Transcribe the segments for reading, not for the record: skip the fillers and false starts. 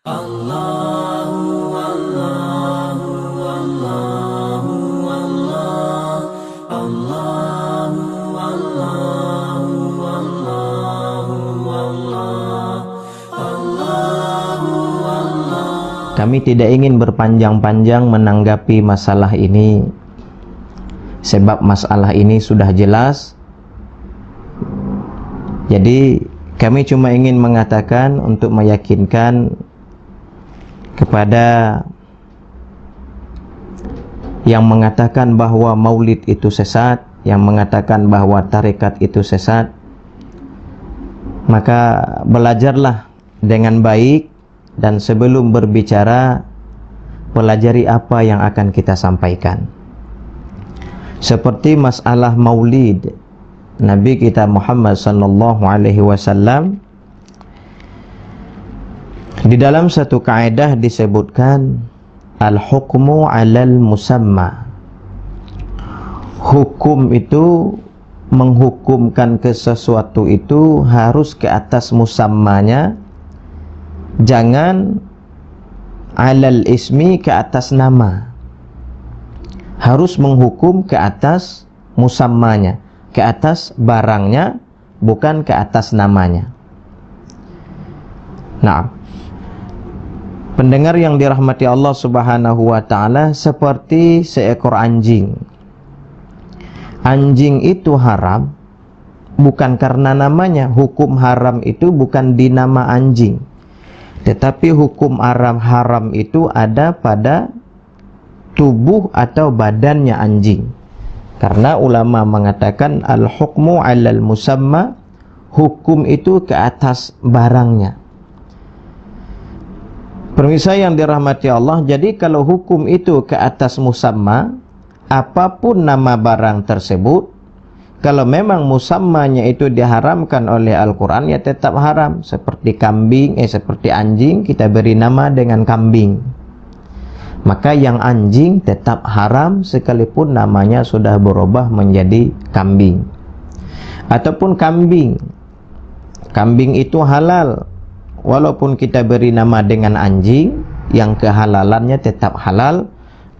Allahu Allahu Allahu Allah Allahu Allahu Allahu Allah Allahu Allah. Kami tidak ingin berpanjang-panjang menanggapi masalah ini, sebab masalah ini sudah jelas. Jadi kami cuma ingin mengatakan untuk meyakinkan kepada yang mengatakan bahwa maulid itu sesat, yang mengatakan bahwa tarekat itu sesat, maka belajarlah dengan baik, dan sebelum berbicara pelajari apa yang akan kita sampaikan. Seperti masalah maulid Nabi kita Muhammad sallallahu alaihi wasallam, di dalam satu kaidah disebutkan al-hukmu 'alal musamma. Hukum itu, menghukumkan ke sesuatu itu harus ke atas musammanya, jangan 'alal ismi, ke atas nama. Harus menghukum ke atas musammanya, ke atas barangnya, bukan ke atas namanya. Nah, pendengar yang dirahmati Allah Subhanahu wa ta'ala, seperti seekor anjing. Anjing itu haram bukan karena namanya. Hukum haram itu bukan di nama anjing, tetapi hukum haram itu ada pada tubuh atau badannya anjing. Karena ulama mengatakan al-hukmu 'alal musamma, hukum itu ke atas barangnya. Pemirsa yang dirahmati Allah, jadi kalau hukum itu ke atas musamma, apapun nama barang tersebut, kalau memang musammanya itu diharamkan oleh Al-Quran, ya tetap haram. Seperti kambing, seperti anjing, kita beri nama dengan kambing, maka yang anjing tetap haram sekalipun namanya sudah berubah menjadi kambing. Ataupun kambing itu halal walaupun kita beri nama dengan anjing, yang kehalalannya tetap halal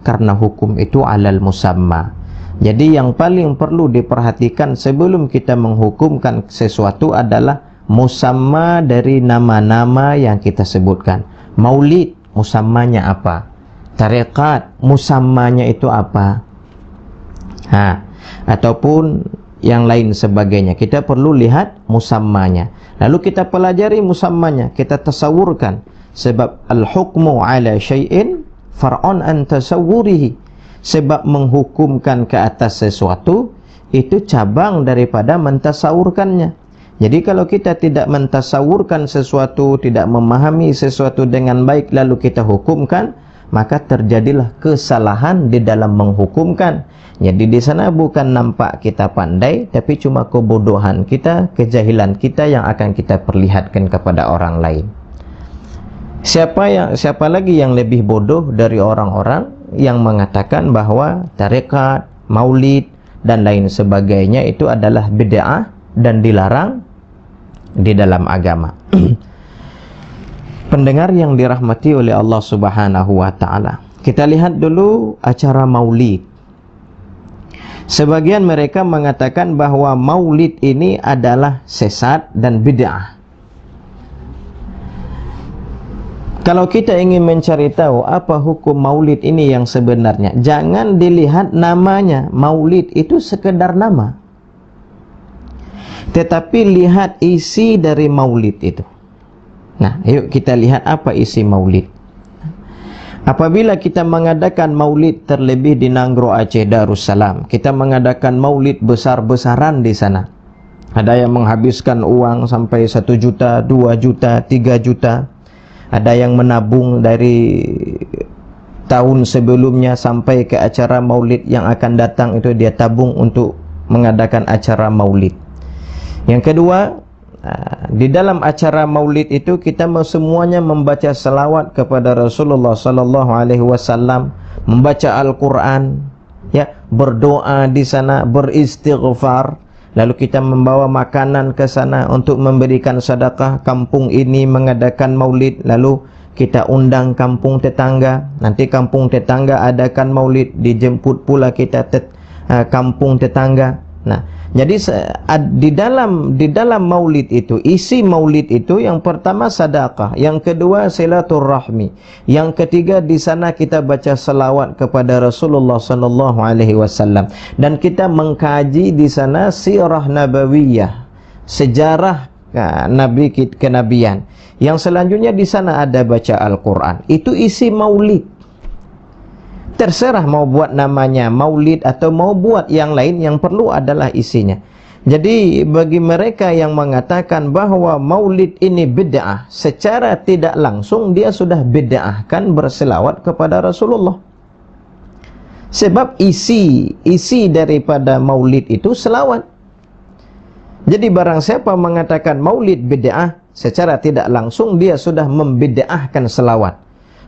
karena hukum itu 'alal musamma. Jadi yang paling perlu diperhatikan sebelum kita menghukumkan sesuatu adalah musamma dari nama-nama yang kita sebutkan. Maulid, musammanya apa? Tarekat, musammanya itu apa? Ataupun yang lain sebagainya, kita perlu lihat musammanya. Lalu kita pelajari musammanya, kita tasawurkan. Sebab al-hukmu 'ala syai'in far'un an tasawwurihi. Sebab menghukumkan ke atas sesuatu itu cabang daripada mentasawurkannya. Jadi kalau kita tidak mentasawurkan sesuatu, tidak memahami sesuatu dengan baik lalu kita hukumkan, maka terjadilah kesalahan di dalam menghukumkan. Jadi di sana bukan nampak kita pandai, tapi cuma kebodohan kita, kejahilan kita yang akan kita perlihatkan kepada orang lain. Siapa lagi yang lebih bodoh dari orang-orang yang mengatakan bahwa tarekat, maulid dan lain sebagainya itu adalah bid'ah dan dilarang di dalam agama. Pendengar yang dirahmati oleh Allah Subhanahu wa ta'ala, kita lihat dulu acara maulid. Sebagian mereka mengatakan bahwa maulid ini adalah sesat dan bid'ah. Kalau kita ingin mencari tahu apa hukum maulid ini yang sebenarnya, jangan dilihat namanya. Maulid itu sekedar nama, tetapi lihat isi dari maulid itu. Nah, yuk kita lihat apa isi maulid. Apabila kita mengadakan maulid, terlebih di Nanggro Aceh Darussalam, kita mengadakan maulid besar-besaran di sana. Ada yang menghabiskan uang sampai 1 juta, 2 juta, 3 juta. Ada yang menabung dari tahun sebelumnya sampai ke acara maulid yang akan datang, itu dia tabung untuk mengadakan acara maulid. Yang kedua, di dalam acara maulid itu kita semuanya membaca selawat kepada Rasulullah sallallahu alaihi wasallam, membaca Al-Qur'an, ya, berdoa di sana, beristighfar. Lalu kita membawa makanan ke sana untuk memberikan sedekah. Kampung ini mengadakan maulid, lalu kita undang kampung tetangga, nanti kampung tetangga adakan maulid, dijemput pula kita kampung tetangga. Nah, jadi di dalam maulid itu, isi maulid itu yang pertama sedekah, yang kedua silaturahmi, yang ketiga di sana kita baca selawat kepada Rasulullah sallallahu alaihi wasallam, dan kita mengkaji di sana sirah nabawiyah, sejarah nabi kenabian. Yang selanjutnya di sana ada baca Al-Quran. Itu isi maulid. Terserah mau buat namanya maulid atau mau buat yang lain, yang perlu adalah isinya. Jadi bagi mereka yang mengatakan bahwa maulid ini bid'ah, secara tidak langsung dia sudah bid'ahkan berselawat kepada Rasulullah. Sebab isi daripada maulid itu selawat. Jadi barang siapa mengatakan maulid bid'ah, secara tidak langsung dia sudah membid'ahkan selawat.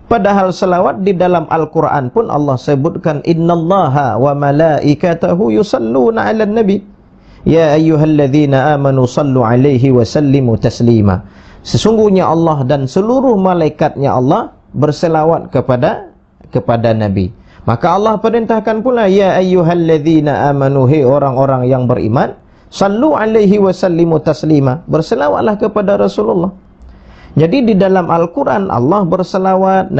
Padahal selawat di dalam Al-Quran pun Allah sebutkan, innallaha wa malaikatahu yusalluna 'alan nabi ya ayyuhalladzina amanu sallu 'alaihi wa sallimu taslima. Sesungguhnya Allah dan seluruh malaikatnya Allah berselawat kepada Nabi. Maka Allah perintahkan pula, ya ayyuhalladzina amanu, hai orang-orang yang beriman, sallu 'alaihi wa sallimu taslima, berselawatlah kepada Rasulullah. Jadi di dalam Al-Quran Allah berselawat,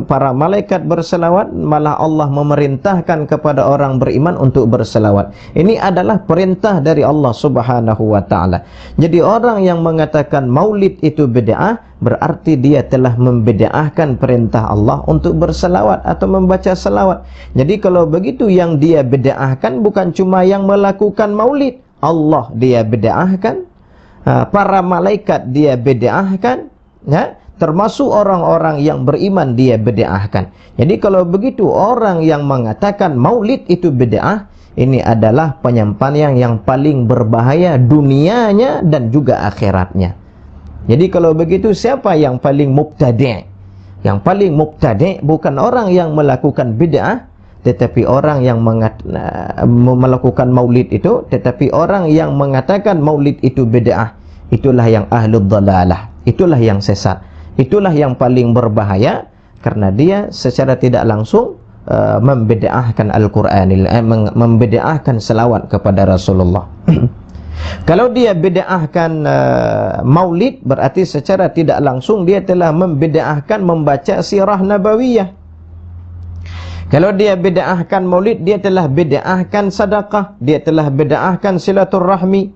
para malaikat berselawat, malah Allah memerintahkan kepada orang beriman untuk berselawat. Ini adalah perintah dari Allah Subhanahu wa ta'ala. Jadi orang yang mengatakan maulid itu bid'ah, berarti dia telah membid'ahkan perintah Allah untuk berselawat atau membaca selawat. Jadi kalau begitu, yang dia bid'ahkan bukan cuma yang melakukan maulid, Allah dia bid'ahkan, para malaikat dia bid'ahkan, ya, termasuk orang-orang yang beriman dia bid'ahkan. Jadi kalau begitu, orang yang mengatakan maulid itu bid'ah, ini adalah penyampaian yang paling berbahaya dunianya dan juga akhiratnya. Jadi kalau begitu, siapa yang paling mubtadi'? Yang paling mubtadi' bukan orang yang melakukan bid'ah, tetapi orang yang melakukan maulid itu, tetapi orang yang mengatakan maulid itu bid'ah. Itulah yang ahlul dhalalah, itulah yang sesat, itulah yang paling berbahaya, karena dia secara tidak langsung membid'ahkan Al-Quranil, membid'ahkan selawat kepada Rasulullah. Kalau dia bid'ahkan maulid, berarti secara tidak langsung dia telah membid'ahkan membaca sirah nabawiyah. Kalau dia bid'ahkan maulid, dia telah bid'ahkan sedekah, dia telah bid'ahkan silaturahmi.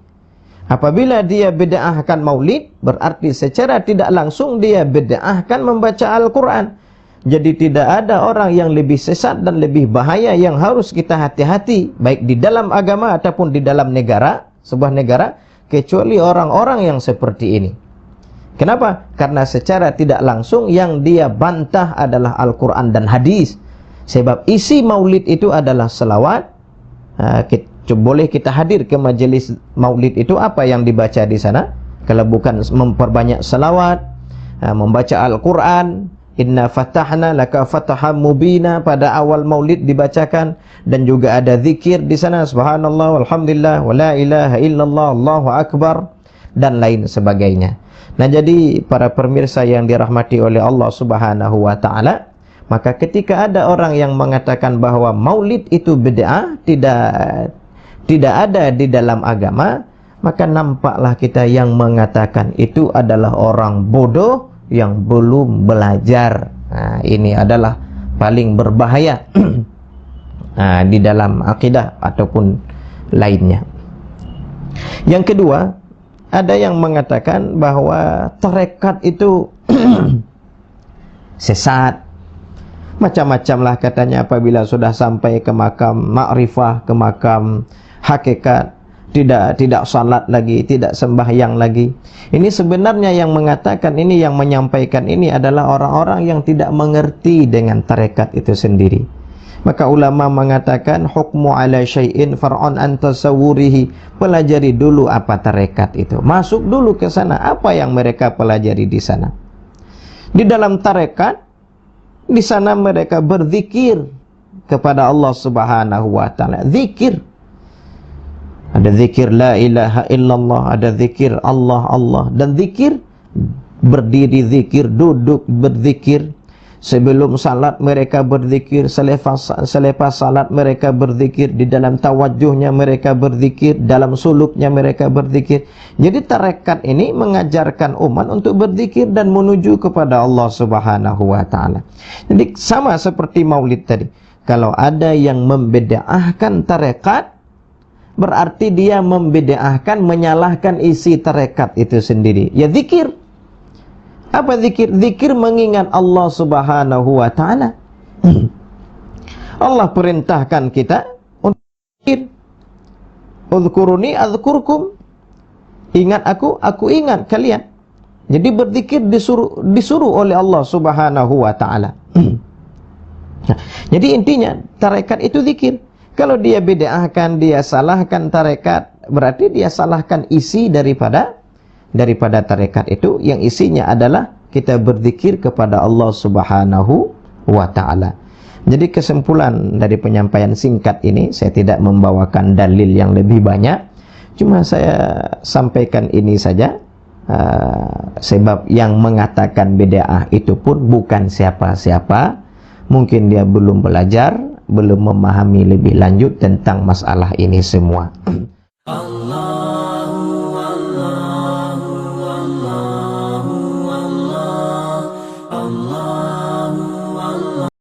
Apabila dia bid'ahkan maulid, berarti secara tidak langsung dia bid'ahkan membaca Al-Quran. Jadi tidak ada orang yang lebih sesat dan lebih bahaya yang harus kita hati-hati, baik di dalam agama ataupun di dalam negara, sebuah negara, kecuali orang-orang yang seperti ini. Kenapa? Karena secara tidak langsung yang dia bantah adalah Al-Quran dan hadis. Sebab isi maulid itu adalah selawat. Boleh kita hadir ke majelis maulid itu, apa yang dibaca di sana? Kalau bukan memperbanyak selawat, membaca Al-Quran, inna fatahna laka fataham mubina, pada awal maulid dibacakan, dan juga ada zikir di sana, subhanallah walhamdulillah wala ilaha illallah allahu akbar, dan lain sebagainya. Nah, jadi para pemirsa yang dirahmati oleh Allah Subhanahu wa ta'ala, maka ketika ada orang yang mengatakan bahwa maulid itu bid'ah, tidak ada di dalam agama, maka nampaklah kita yang mengatakan itu adalah orang bodoh yang belum belajar. Nah, ini adalah paling berbahaya di dalam akidah ataupun lainnya. Yang kedua, ada yang mengatakan bahwa tarekat itu sesat. Macam-macam lah katanya, apabila sudah sampai ke makam ma'rifah, ke makam hakikat, tidak salat lagi, tidak sembahyang lagi. Ini sebenarnya yang mengatakan ini, yang menyampaikan ini adalah orang-orang yang tidak mengerti dengan tarekat itu sendiri. Maka ulama mengatakan hukmu ala syai'in far'un an tasawwurihi, pelajari dulu apa tarekat itu, masuk dulu ke sana, apa yang mereka pelajari di sana. Di dalam tarekat, di sana mereka berzikir kepada Allah Subhanahu wa ta'ala. Zikir, ada zikir la ilaha illallah, ada zikir Allah Allah, dan zikir berdiri zikir, duduk berzikir, sebelum salat mereka berzikir, selepas salat mereka berzikir, di dalam tawajjuhnya mereka berzikir, dalam suluknya mereka berzikir. Jadi tarekat ini mengajarkan umat untuk berzikir dan menuju kepada Allah Subhanahu wa taala. Jadi sama seperti maulid tadi. Kalau ada yang membid'ahkan tarekat, berarti dia membid'ahkan, menyalahkan isi tarekat itu sendiri. Ya zikir. Apa zikir? Zikir mengingat Allah Subhanahu wa taala. Allah perintahkan kita untuk zikir. Udhkuruni adzkurkum. Ingat aku ingat kalian. Jadi berzikir disuruh oleh Allah Subhanahu wa taala. Jadi intinya tarekat itu zikir. Kalau dia bid'ahkan, dia salahkan tarekat, berarti dia salahkan isi daripada tarekat itu, yang isinya adalah kita berzikir kepada Allah Subhanahu wa taala. Jadi kesimpulan dari penyampaian singkat ini, saya tidak membawakan dalil yang lebih banyak, cuma saya sampaikan ini saja. Sebab yang mengatakan bid'ah itu pun bukan siapa-siapa. Mungkin dia belum belajar, belum memahami lebih lanjut tentang masalah ini semua. Allah